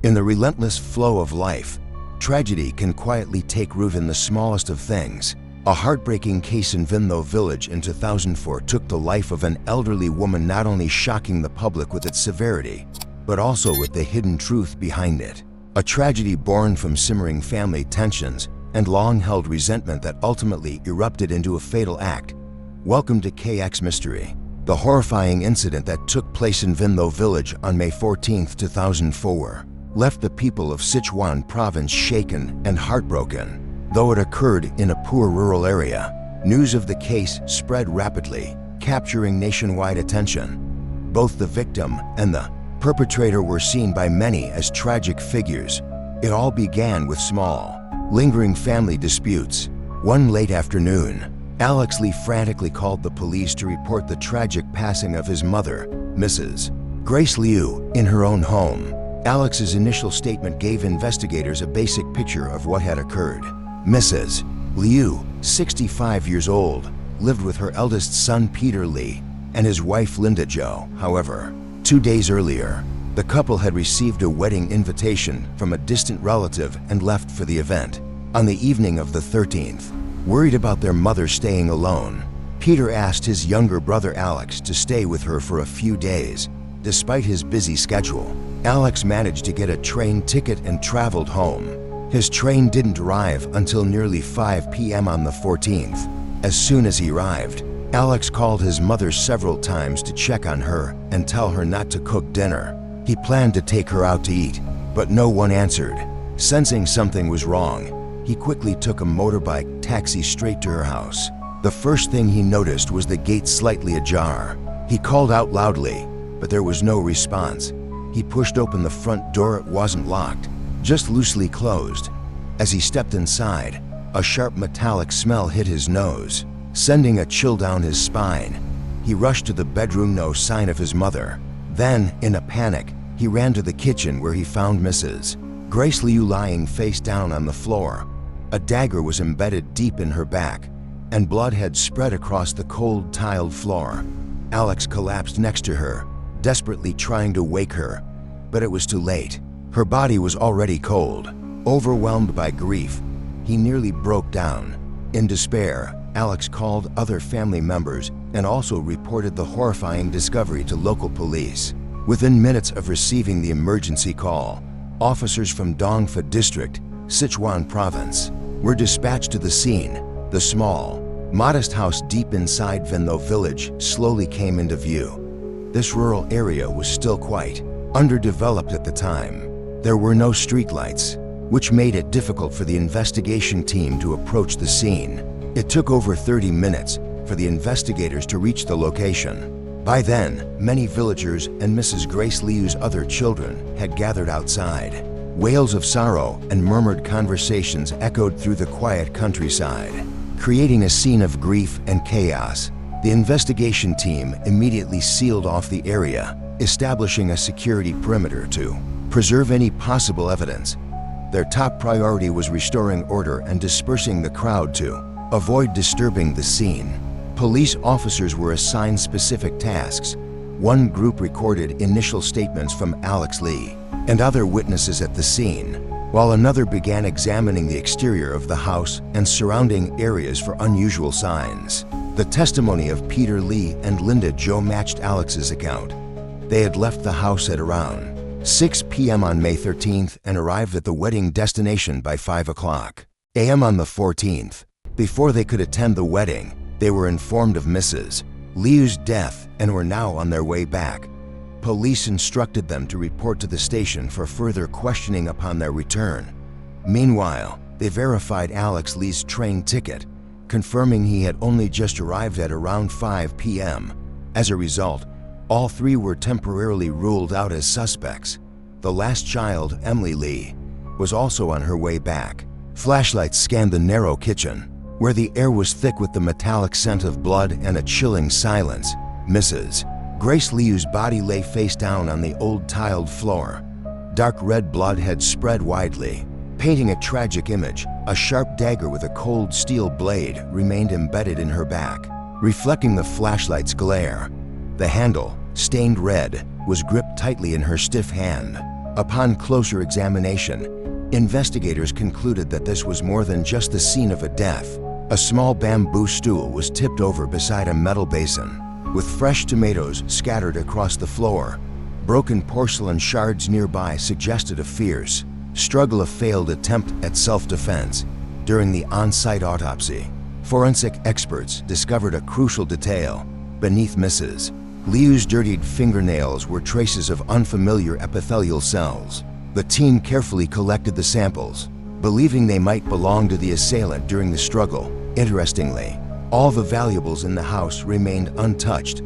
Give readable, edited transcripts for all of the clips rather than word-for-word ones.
In the relentless flow of life, tragedy can quietly take root in the smallest of things. A heartbreaking case in Vinlo village in 2004 took the life of an elderly woman, not only shocking the public with its severity, but also with the hidden truth behind it. A tragedy born from simmering family tensions and long-held resentment that ultimately erupted into a fatal act. Welcome to KX Mystery. The horrifying incident that took place in Vinlo village on May 14, 2004, left the people of Sichuan province shaken and heartbroken. Though it occurred in a poor rural area, news of the case spread rapidly, capturing nationwide attention. Both the victim and the perpetrator were seen by many as tragic figures. It all began with small, lingering family disputes. One late afternoon, Alex Lee frantically called the police to report the tragic passing of his mother, Mrs. Grace Liu, in her own home. Alex's initial statement gave investigators a basic picture of what had occurred. Mrs. Liu, 65 years old, lived with her eldest son Peter Lee and his wife Linda Jo. However, 2 days earlier, the couple had received a wedding invitation from a distant relative and left for the event. On the evening of the 13th, worried about their mother staying alone, Peter asked his younger brother Alex to stay with her for a few days. Despite his busy schedule, Alex managed to get a train ticket and traveled home. His train didn't arrive until nearly 5 p.m. on the 14th. As soon as he arrived, Alex called his mother several times to check on her and tell her not to cook dinner. He planned to take her out to eat, but no one answered. Sensing something was wrong, he quickly took a motorbike taxi straight to her house. The first thing he noticed was the gate slightly ajar. He called out loudly, but there was no response. He pushed open the front door. It wasn't locked, just loosely closed. As he stepped inside, a sharp metallic smell hit his nose, sending a chill down his spine. He rushed to the bedroom, no sign of his mother. Then, in a panic, he ran to the kitchen where he found Mrs. Grace Liu lying face down on the floor. A dagger was embedded deep in her back, and blood had spread across the cold tiled floor. Alex collapsed next to her, desperately trying to wake her, but it was too late. Her body was already cold. Overwhelmed by grief, he nearly broke down. In despair, Alex called other family members and also reported the horrifying discovery to local police. Within minutes of receiving the emergency call, officers from Dongfa District, Sichuan Province, were dispatched to the scene. The small, modest house deep inside Vinlo village slowly came into view. This rural area was still quite underdeveloped at the time. There were no streetlights, which made it difficult for the investigation team to approach the scene. It took over 30 minutes for the investigators to reach the location. By then, many villagers and Mrs. Grace Liu's other children had gathered outside. Wails of sorrow and murmured conversations echoed through the quiet countryside, creating a scene of grief and chaos. The investigation team immediately sealed off the area, establishing a security perimeter to preserve any possible evidence. Their top priority was restoring order and dispersing the crowd to avoid disturbing the scene. Police officers were assigned specific tasks. One group recorded initial statements from Alex Lee and other witnesses at the scene, while another began examining the exterior of the house and surrounding areas for unusual signs. The testimony of Peter Lee and Linda Jo matched Alex's account. They had left the house at around 6 p.m. on May 13th and arrived at the wedding destination by 5 o'clock a.m. on the 14th. Before they could attend the wedding, they were informed of Mrs. Liu's death and were now on their way back. Police instructed them to report to the station for further questioning upon their return. Meanwhile, they verified Alex Lee's train ticket, confirming he had only just arrived at around 5 p.m. As a result, all three were temporarily ruled out as suspects. The last child, Emily Lee, was also on her way back. Flashlights scanned the narrow kitchen, where the air was thick with the metallic scent of blood and a chilling silence. Mrs. Grace Liu's body lay face down on the old tiled floor. Dark red blood had spread widely, painting a tragic image. A sharp dagger with a cold steel blade remained embedded in her back, reflecting the flashlight's glare. The handle, stained red, was gripped tightly in her stiff hand. Upon closer examination, investigators concluded that this was more than just the scene of a death. A small bamboo stool was tipped over beside a metal basin, with fresh tomatoes scattered across the floor. Broken porcelain shards nearby suggested a fierce struggle, a failed attempt at self-defense. During the on-site autopsy, forensic experts discovered a crucial detail. Beneath Mrs. Liu's dirtied fingernails were traces of unfamiliar epithelial cells. The team carefully collected the samples, believing they might belong to the assailant during the struggle. Interestingly, all the valuables in the house remained untouched.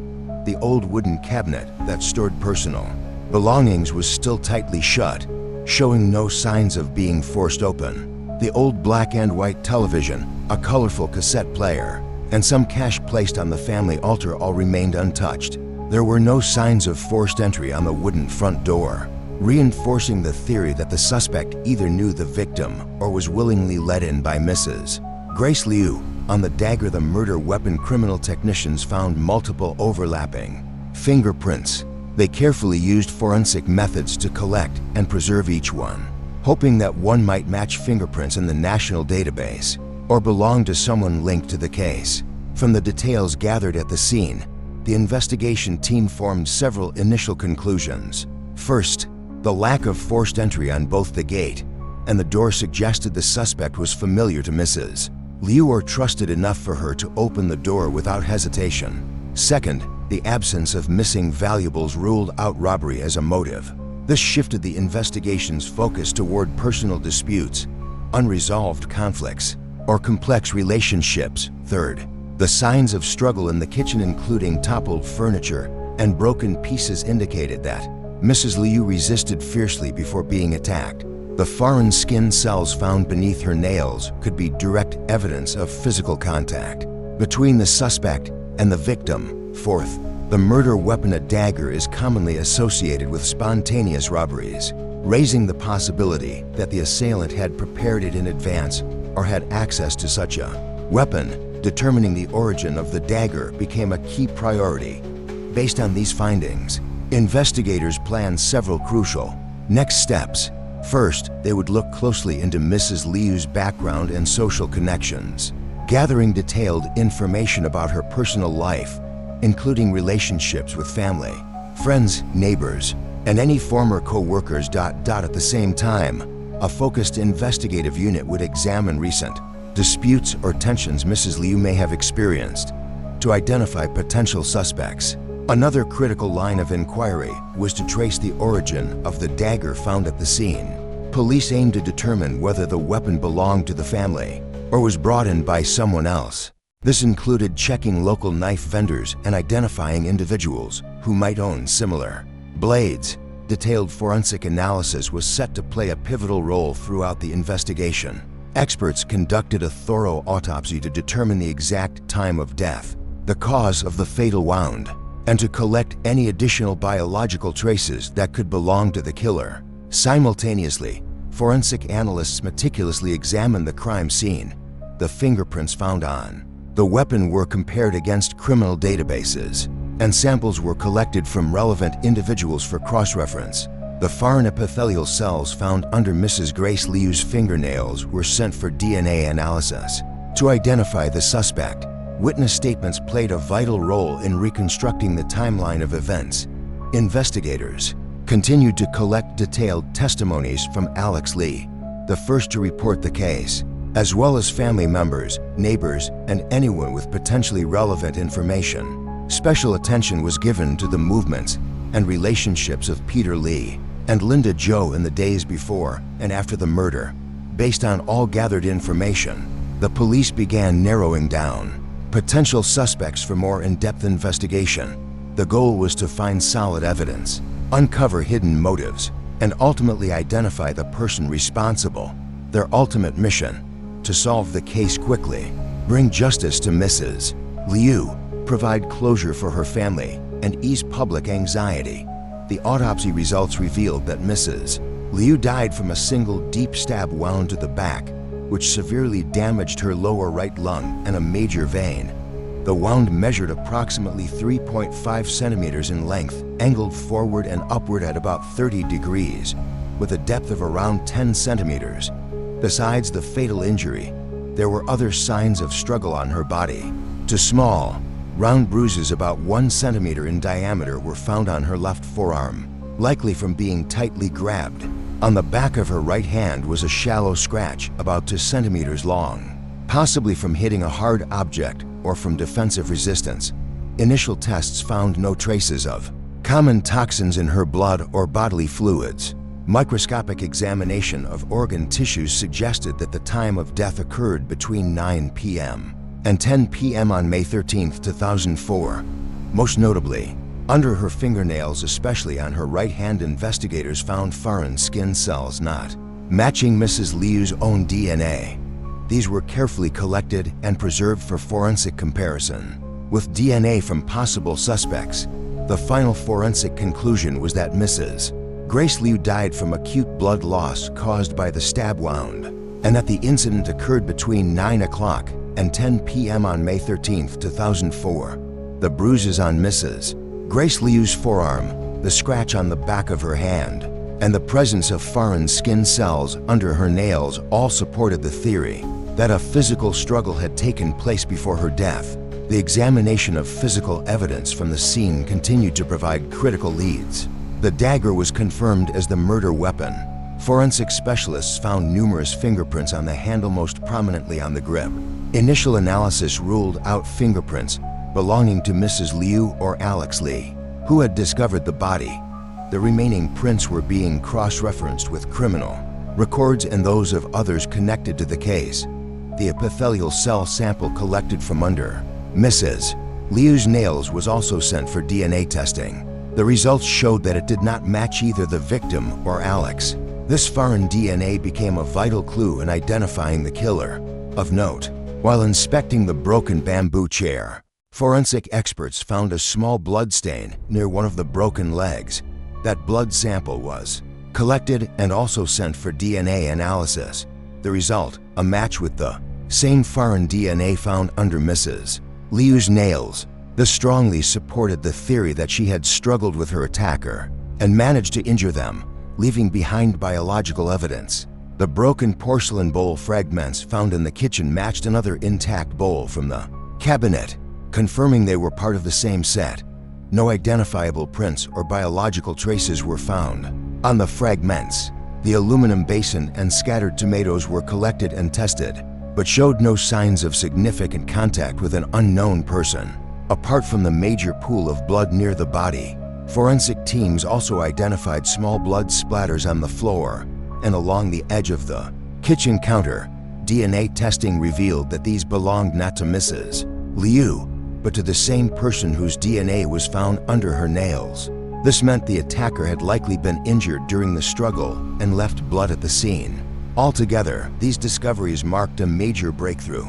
The old wooden cabinet that stored personal belongings was still tightly shut, showing no signs of being forced open. The old black and white television, a colorful cassette player, and some cash placed on the family altar all remained untouched. There were no signs of forced entry on the wooden front door, reinforcing the theory that the suspect either knew the victim or was willingly let in by Mrs. Grace Liu. On the dagger, the murder weapon, criminal technicians found multiple overlapping fingerprints. They carefully used forensic methods to collect and preserve each one, hoping that one might match fingerprints in the national database or belong to someone linked to the case. From the details gathered at the scene, the investigation team formed several initial conclusions. First, the lack of forced entry on both the gate and the door suggested the suspect was familiar to Mrs. Liu or trusted enough for her to open the door without hesitation. Second, the absence of missing valuables ruled out robbery as a motive. This shifted the investigation's focus toward personal disputes, unresolved conflicts, or complex relationships. Third, the signs of struggle in the kitchen, including toppled furniture and broken pieces, indicated that Mrs. Liu resisted fiercely before being attacked. The foreign skin cells found beneath her nails could be direct evidence of physical contact between the suspect and the victim. Fourth, the murder weapon, a dagger, is commonly associated with spontaneous robberies, raising the possibility that the assailant had prepared it in advance or had access to such a weapon. Determining the origin of the dagger became a key priority. Based on these findings, investigators planned several crucial next steps. First, they would look closely into Mrs. Liu's background and social connections, gathering detailed information about her personal life, including relationships with family, friends, neighbors, and any former co-workers. At the same time, a focused investigative unit would examine recent disputes or tensions Mrs. Liu may have experienced to identify potential suspects. Another critical line of inquiry was to trace the origin of the dagger found at the scene. Police aimed to determine whether the weapon belonged to the family or was brought in by someone else. This included checking local knife vendors and identifying individuals who might own similar blades. Detailed forensic analysis was set to play a pivotal role throughout the investigation. Experts conducted a thorough autopsy to determine the exact time of death, the cause of the fatal wound, and to collect any additional biological traces that could belong to the killer. Simultaneously, forensic analysts meticulously examined the crime scene. The fingerprints found on the weapon were compared against criminal databases, and samples were collected from relevant individuals for cross-reference. The foreign epithelial cells found under Mrs. Grace Liu's fingernails were sent for DNA analysis to identify the suspect. Witness statements played a vital role in reconstructing the timeline of events. Investigators continued to collect detailed testimonies from Alex Lee, the first to report the case, as well as family members, neighbors, and anyone with potentially relevant information. Special attention was given to the movements and relationships of Peter Lee and Linda Zhou in the days before and after the murder. Based on all gathered information, the police began narrowing down potential suspects for more in-depth investigation. The goal was to find solid evidence, uncover hidden motives, and ultimately identify the person responsible. Their ultimate mission: to solve the case quickly, bring justice to Mrs. Liu, provide closure for her family, and ease public anxiety. The autopsy results revealed that Mrs. Liu died from a single deep stab wound to the back, which severely damaged her lower right lung and a major vein. The wound measured approximately 3.5 centimeters in length, angled forward and upward at about 30 degrees, with a depth of around 10 centimeters. Besides the fatal injury, there were other signs of struggle on her body. Two small, round bruises about 1 centimeter in diameter were found on her left forearm, likely from being tightly grabbed. On the back of her right hand was a shallow scratch about 2 centimeters long, possibly from hitting a hard object or from defensive resistance. Initial tests found no traces of common toxins in her blood or bodily fluids. Microscopic examination of organ tissues suggested that the time of death occurred between 9 p.m. and 10 p.m. on May 13, 2004. Most notably, under her fingernails, especially on her right hand, investigators found foreign skin cells not matching Mrs. Liu's own DNA. These were carefully collected and preserved for forensic comparison with DNA from possible suspects. The final forensic conclusion was that Mrs. Grace Liu died from acute blood loss caused by the stab wound, and that the incident occurred between 9 o'clock and 10 p.m. on May 13, 2004. The bruises on Mrs. Grace Liu's forearm, the scratch on the back of her hand, and the presence of foreign skin cells under her nails all supported the theory that a physical struggle had taken place before her death. The examination of physical evidence from the scene continued to provide critical leads. The dagger was confirmed as the murder weapon. Forensic specialists found numerous fingerprints on the handle, most prominently on the grip. Initial analysis ruled out fingerprints belonging to Mrs. Liu or Alex Li, who had discovered the body. The remaining prints were being cross-referenced with criminal records and those of others connected to the case. The epithelial cell sample collected from under Mrs. Liu's nails was also sent for DNA testing. The results showed that it did not match either the victim or Alex. This foreign DNA became a vital clue in identifying the killer. Of note, while inspecting the broken bamboo chair, forensic experts found a small blood stain near one of the broken legs. That blood sample was collected and also sent for DNA analysis. The result, a match with the same foreign DNA found under Mrs. Liu's nails. This strongly supported the theory that she had struggled with her attacker and managed to injure them, leaving behind biological evidence. The broken porcelain bowl fragments found in the kitchen matched another intact bowl from the cabinet, confirming they were part of the same set. No identifiable prints or biological traces were found on the fragments. The aluminum basin and scattered tomatoes were collected and tested, but showed no signs of significant contact with an unknown person. Apart from the major pool of blood near the body, forensic teams also identified small blood splatters on the floor and along the edge of the kitchen counter. DNA testing revealed that these belonged not to Mrs. Liu, but to the same person whose DNA was found under her nails. This meant the attacker had likely been injured during the struggle and left blood at the scene. Altogether, these discoveries marked a major breakthrough.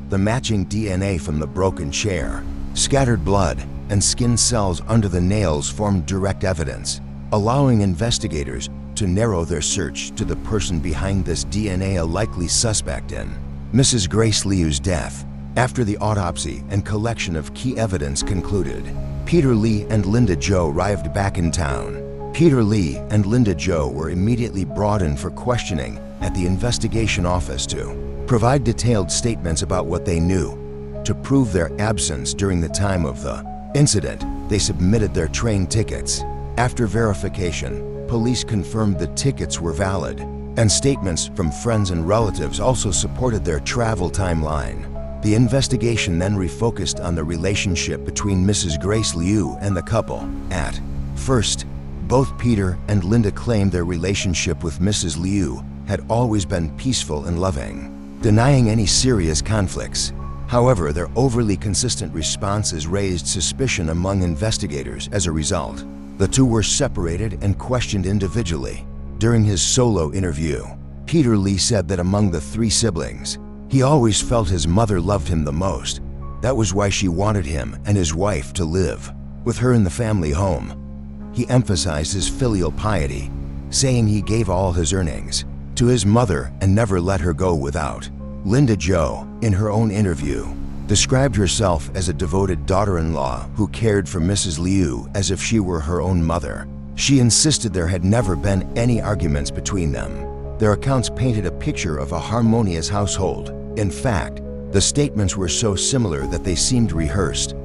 The matching DNA from the broken chair, scattered blood, and skin cells under the nails formed direct evidence, allowing investigators to narrow their search to the person behind this DNA, a likely suspect in Mrs. Grace Liu's death. After the autopsy and collection of key evidence concluded, Peter Li and Linda Zhou arrived back in town. Peter Li and Linda Zhou were immediately brought in for questioning at the investigation office to provide detailed statements about what they knew. To prove their absence during the time of the incident, they submitted their train tickets. After verification, police confirmed the tickets were valid, and statements from friends and relatives also supported their travel timeline. The investigation then refocused on the relationship between Mrs. Grace Liu and the couple. At first, both Peter and Linda claimed their relationship with Mrs. Liu had always been peaceful and loving, denying any serious conflicts. However, their overly consistent responses raised suspicion among investigators. As a result, the two were separated and questioned individually. During his solo interview, Peter Li said that among the three siblings, he always felt his mother loved him the most. That was why she wanted him and his wife to live with her in the family home. He emphasized his filial piety, saying he gave all his earnings to his mother and never let her go without. Linda Zhou, in her own interview, described herself as a devoted daughter-in-law who cared for Mrs. Liu as if she were her own mother. She insisted there had never been any arguments between them. Their accounts painted a picture of a harmonious household. In fact, the statements were so similar that they seemed rehearsed.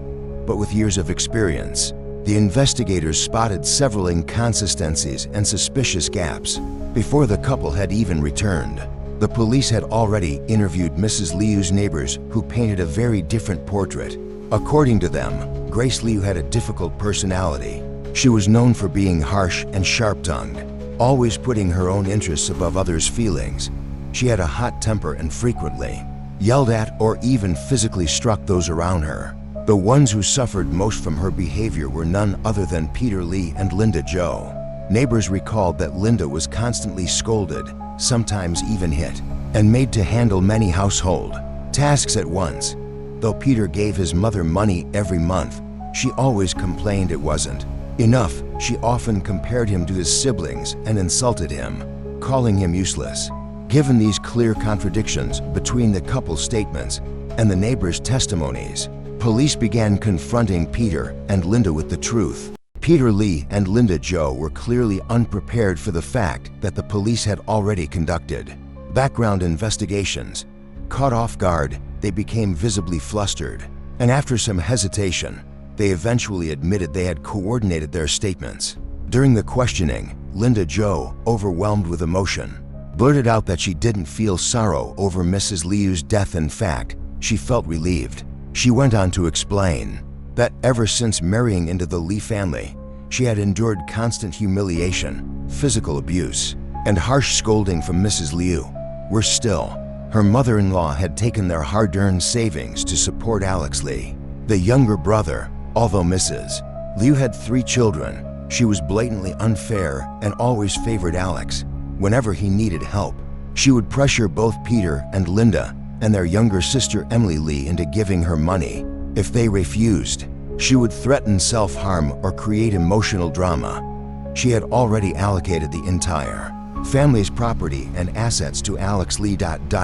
But with years of experience, the investigators spotted several inconsistencies and suspicious gaps. Before the couple had even returned, the police had already interviewed Mrs. Liu's neighbors, who painted a very different portrait. According to them, Grace Liu had a difficult personality. She was known for being harsh and sharp-tongued, always putting her own interests above others' feelings. She had a hot temper and frequently yelled at or even physically struck those around her. The ones who suffered most from her behavior were none other than Peter Li and Linda Zhou. Neighbors recalled that Linda was constantly scolded, sometimes even hit, and made to handle many household tasks at once. Though Peter gave his mother money every month, she always complained it wasn't enough. She often compared him to his siblings and insulted him, calling him useless. Given these clear contradictions between the couple's statements and the neighbors' testimonies, police began confronting Peter and Linda with the truth. Peter Li and Linda Zhou were clearly unprepared for the fact that the police had already conducted background investigations. Caught off guard, they became visibly flustered, and after some hesitation, they eventually admitted they had coordinated their statements. During the questioning, Linda Zhou, overwhelmed with emotion, blurted out that she didn't feel sorrow over Mrs. Liu's death. In fact, she felt relieved. She went on to explain that ever since marrying into the Li family, she had endured constant humiliation, physical abuse, and harsh scolding from Mrs. Liu. Worse still, her mother-in-law had taken their hard-earned savings to support Alex Li, the younger brother. Although Mrs. Liu had 3 children, she was blatantly unfair and always favored Alex. Whenever he needed help, she would pressure both Peter and Linda and their younger sister Emily Li into giving her money. If they refused, she would threaten self-harm or create emotional drama. She had already allocated the entire family's property and assets to Alex Li.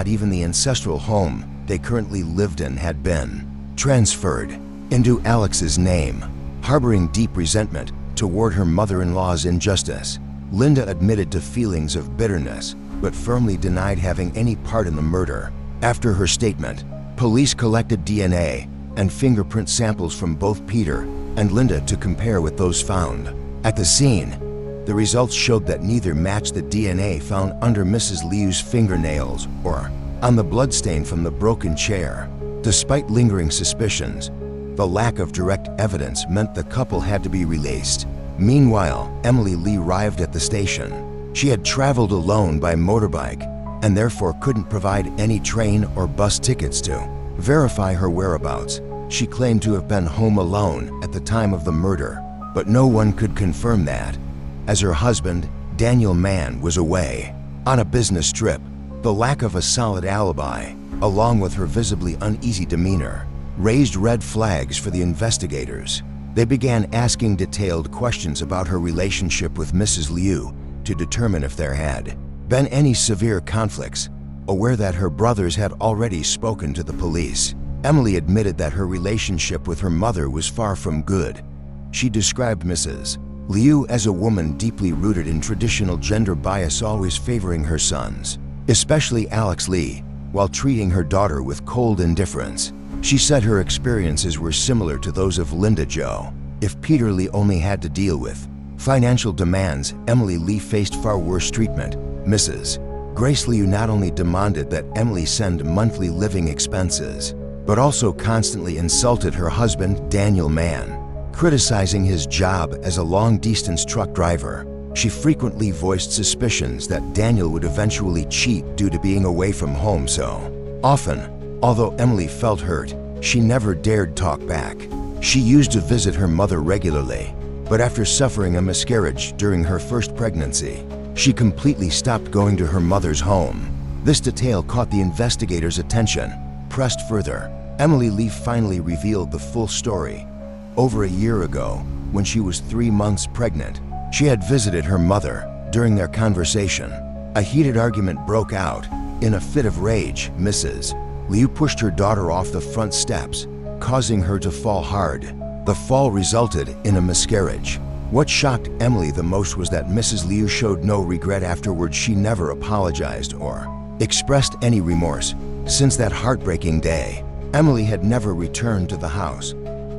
Even the ancestral home they currently lived in had been transferred into Alex's name. Harboring deep resentment toward her mother-in-law's injustice, Linda admitted to feelings of bitterness, but firmly denied having any part in the murder. After her statement, police collected DNA and fingerprint samples from both Peter and Linda to compare with those found at the scene. The results showed that neither matched the DNA found under Mrs. Liu's fingernails or on the bloodstain from the broken chair. Despite lingering suspicions, the lack of direct evidence meant the couple had to be released. Meanwhile, Emily Li arrived at the station. She had traveled alone by motorbike and therefore couldn't provide any train or bus tickets to verify her whereabouts. She claimed to have been home alone at the time of the murder, but no one could confirm that, as her husband, Daniel Mann, was away on a business trip. The lack of a solid alibi, along with her visibly uneasy demeanor, raised red flags for the investigators. They began asking detailed questions about her relationship with Mrs. Liu to determine if there had been any severe conflicts. Aware that her brothers had already spoken to the police, Emily admitted that her relationship with her mother was far from good. She described Mrs. Liu as a woman deeply rooted in traditional gender bias, always favoring her sons, especially Alex Li, while treating her daughter with cold indifference. She said her experiences were similar to those of Linda Zhou. If Peter Li only had to deal with financial demands, Emily Li faced far worse treatment. Mrs. Grace Liu not only demanded that Emily send monthly living expenses, but also constantly insulted her husband, Daniel Mann, criticizing his job as a long-distance truck driver. She frequently voiced suspicions that Daniel would eventually cheat due to being away from home so often. Although Emily felt hurt, she never dared talk back. She used to visit her mother regularly, but after suffering a miscarriage during her first pregnancy, she completely stopped going to her mother's home. This detail caught the investigators' attention. Pressed further, Emily Li finally revealed the full story. Over a year ago, when she was 3 months pregnant, she had visited her mother. During their conversation, a heated argument broke out. In a fit of rage, Mrs. Liu pushed her daughter off the front steps, causing her to fall hard. The fall resulted in a miscarriage. What shocked Emily the most was that Mrs. Liu showed no regret afterwards. She never apologized or expressed any remorse. Since that heartbreaking day, Emily had never returned to the house.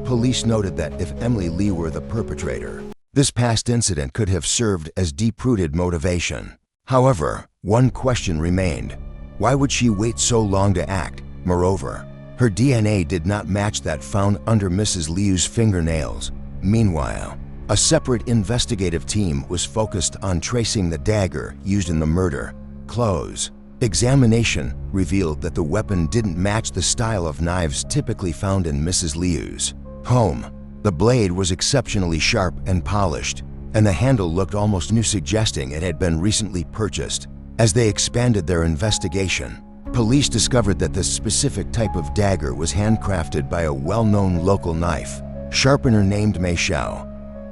Police noted that if Emily Lee were the perpetrator, this past incident could have served as deep-rooted motivation. However, one question remained. Why would she wait so long to act? Moreover, her DNA did not match that found under Mrs. Liu's fingernails. Meanwhile, a separate investigative team was focused on tracing the dagger used in the murder. Close. Examination revealed that the weapon didn't match the style of knives typically found in Mrs. Liu's home. The blade was exceptionally sharp and polished, and the handle looked almost new, suggesting it had been recently purchased. As they expanded their investigation, police discovered that this specific type of dagger was handcrafted by a well-known local knife sharpener named Mei Xiao.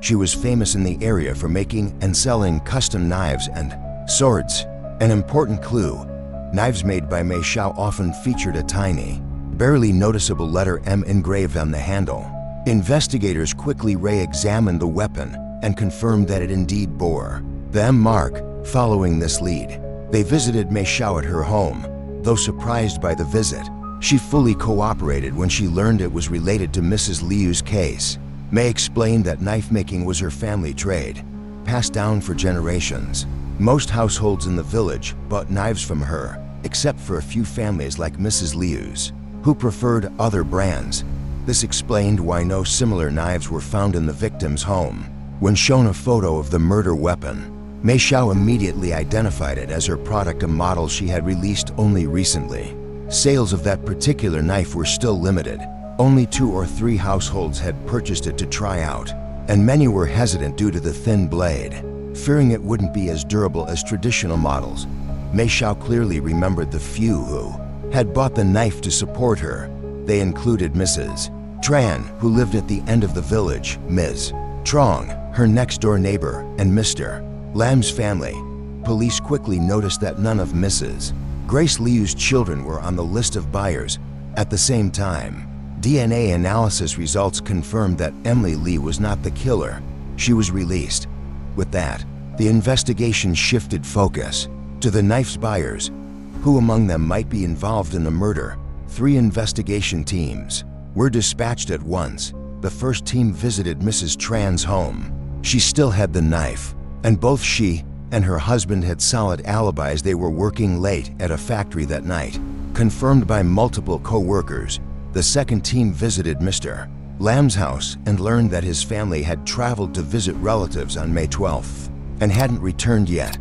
She was famous in the area for making and selling custom knives and swords. An important clue: knives made by Mei Xiao often featured a tiny, barely noticeable letter M engraved on the handle. Investigators quickly re-examined the weapon and confirmed that it indeed bore the M mark. Following this lead, they visited Mei Xiao at her home. Though surprised by the visit, she fully cooperated when she learned it was related to Mrs. Liu's case. Mei explained that knife making was her family trade, passed down for generations. Most households in the village bought knives from her, except for a few families like Mrs. Liu's, who preferred other brands. This explained why no similar knives were found in the victim's home. When shown a photo of the murder weapon, Mei Xiao immediately identified it as her product, a model she had released only recently. Sales of that particular knife were still limited. Only 2 or 3 households had purchased it to try out, and many were hesitant due to the thin blade, fearing it wouldn't be as durable as traditional models. Mei Xiao clearly remembered the few who had bought the knife to support her. They included Mrs. Tran, who lived at the end of the village, Ms. Trong, her next-door neighbor, and Mr. Lam's family. Police quickly noticed that none of Mrs. Grace Liu's children were on the list of buyers. At the same time, DNA analysis results confirmed that Emily Lee was not the killer. She was released. With that, the investigation shifted focus to the knife's buyers. Who among them might be involved in the murder? 3 investigation teams were dispatched at once. The first team visited Mrs. Tran's home. She still had the knife, and both she and her husband had solid alibis. They were working late at a factory that night, confirmed by multiple co-workers. The second team visited Mr. Lam's house and learned that his family had traveled to visit relatives on May 12th and hadn't returned yet.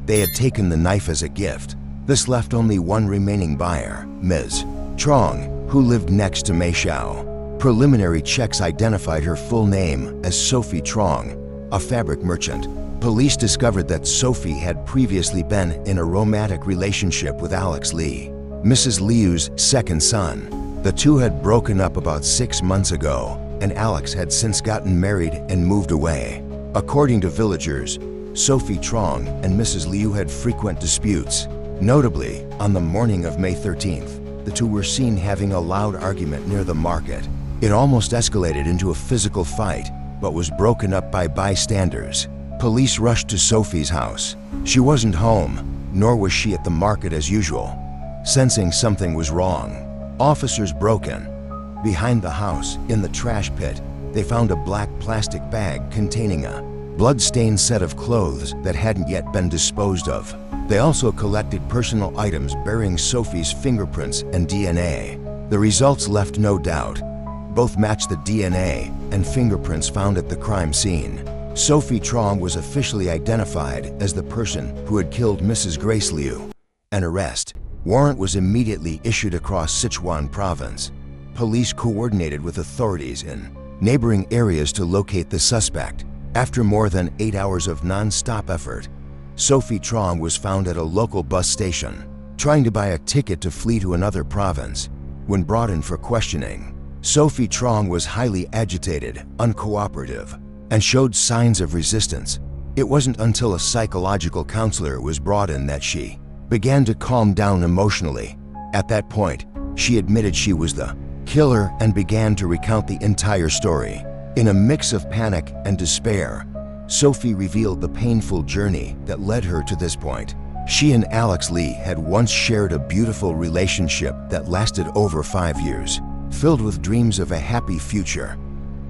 They had taken the knife as a gift. This left only one remaining buyer, Ms. Trong, who lived next to Mei Xiao. Preliminary checks identified her full name as Sophie Trong, a fabric merchant. Police discovered that Sophie had previously been in a romantic relationship with Alex Lee, Mrs. Liu's second son. The two had broken up about 6 months ago, and Alex had since gotten married and moved away. According to villagers, Sophie Trong and Mrs. Liu had frequent disputes. Notably, on the morning of May 13th, the two were seen having a loud argument near the market. It almost escalated into a physical fight, but was broken up by bystanders. Police rushed to Sophie's house. She wasn't home, nor was she at the market as usual. Sensing something was wrong, officers broke in. Behind the house, in the trash pit, they found a black plastic bag containing a blood-stained set of clothes that hadn't yet been disposed of. They also collected personal items bearing Sophie's fingerprints and DNA. The results left no doubt. Both matched the DNA and fingerprints found at the crime scene. Sophie Trong was officially identified as the person who had killed Mrs. Grace Liu. An arrest warrant was immediately issued across Sichuan province. Police coordinated with authorities in neighboring areas to locate the suspect. After more than 8 hours of non-stop effort, Sophie Trong was found at a local bus station, trying to buy a ticket to flee to another province. When brought in for questioning, Sophie Trong was highly agitated, uncooperative, and showed signs of resistance. It wasn't until a psychological counselor was brought in that she began to calm down emotionally. At that point, she admitted she was the killer and began to recount the entire story. In a mix of panic and despair, Sophie revealed the painful journey that led her to this point. She and Alex Lee had once shared a beautiful relationship that lasted over 5 years, filled with dreams of a happy future.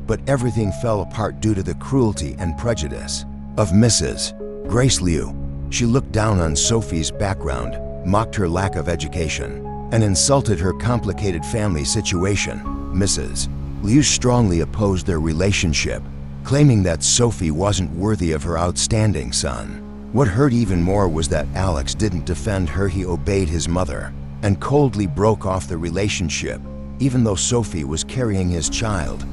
But everything fell apart due to the cruelty and prejudice of Mrs. Grace Liu. She looked down on Sophie's background, mocked her lack of education, and insulted her complicated family situation. Mrs. Liu strongly opposed their relationship, claiming that Sophie wasn't worthy of her outstanding son. What hurt even more was that Alex didn't defend her. He obeyed his mother and coldly broke off the relationship, even though Sophie was carrying his child.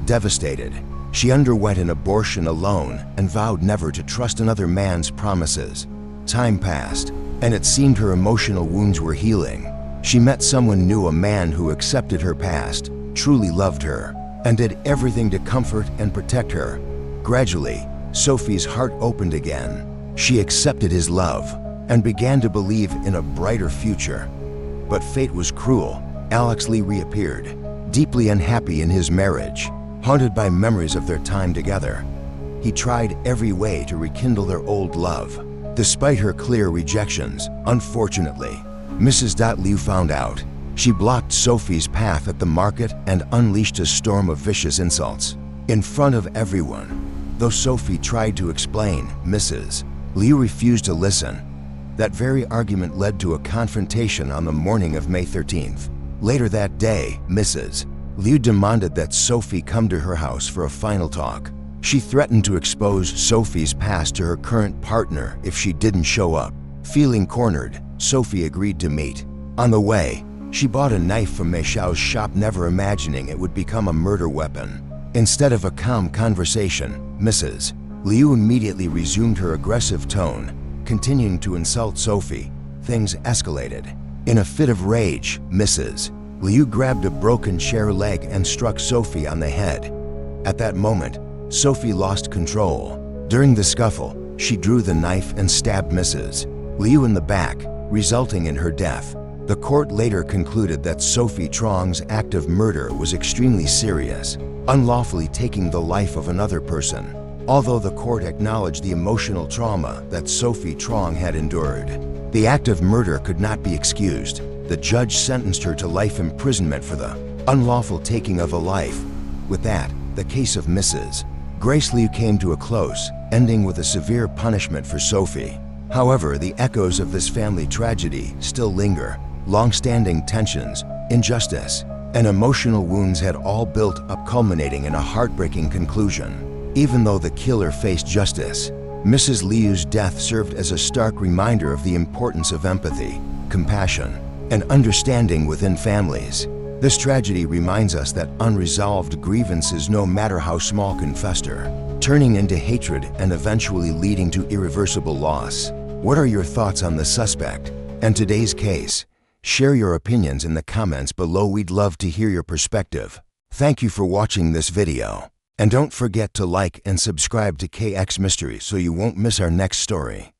Devastated, she underwent an abortion alone and vowed never to trust another man's promises. Time passed, and it seemed her emotional wounds were healing. She met someone new, a man who accepted her past, truly loved her, and did everything to comfort and protect her. Gradually, Sophie's heart opened again. She accepted his love and began to believe in a brighter future. But fate was cruel. Alex Lee reappeared, deeply unhappy in his marriage, haunted by memories of their time together. He tried every way to rekindle their old love, despite her clear rejections. Unfortunately, Mrs. Liu found out. She blocked Sophie's path at the market and unleashed a storm of vicious insults in front of everyone. Though Sophie tried to explain, Mrs. Liu refused to listen. That very argument led to a confrontation on the morning of May 13th. Later that day, Mrs. Liu demanded that Sophie come to her house for a final talk. She threatened to expose Sophie's past to her current partner if she didn't show up. Feeling cornered, Sophie agreed to meet. On the way, she bought a knife from Mei Xiao's shop, never imagining it would become a murder weapon. Instead of a calm conversation, Mrs. Liu immediately resumed her aggressive tone, continuing to insult Sophie. Things escalated. In a fit of rage, Mrs. Liu grabbed a broken chair leg and struck Sophie on the head. At that moment, Sophie lost control. During the scuffle, she drew the knife and stabbed Mrs. Liu in the back, resulting in her death. The court later concluded that Sophie Truong's act of murder was extremely serious, unlawfully taking the life of another person. Although the court acknowledged the emotional trauma that Sophie Truong had endured, the act of murder could not be excused. The judge sentenced her to life imprisonment for the unlawful taking of a life. With that, the case of Mrs. Grace Liu came to a close, ending with a severe punishment for Sophie. However, the echoes of this family tragedy still linger. Long-standing tensions, injustice, and emotional wounds had all built up, culminating in a heartbreaking conclusion. Even though the killer faced justice, Mrs. Liu's death served as a stark reminder of the importance of empathy, compassion, and understanding within families. This tragedy reminds us that unresolved grievances, no matter how small, can fester, turning into hatred and eventually leading to irreversible loss. What are your thoughts on the suspect and today's case? Share your opinions in the comments below. We'd love to hear your perspective. Thank you for watching this video. And don't forget to like and subscribe to KX Mysteries so you won't miss our next story.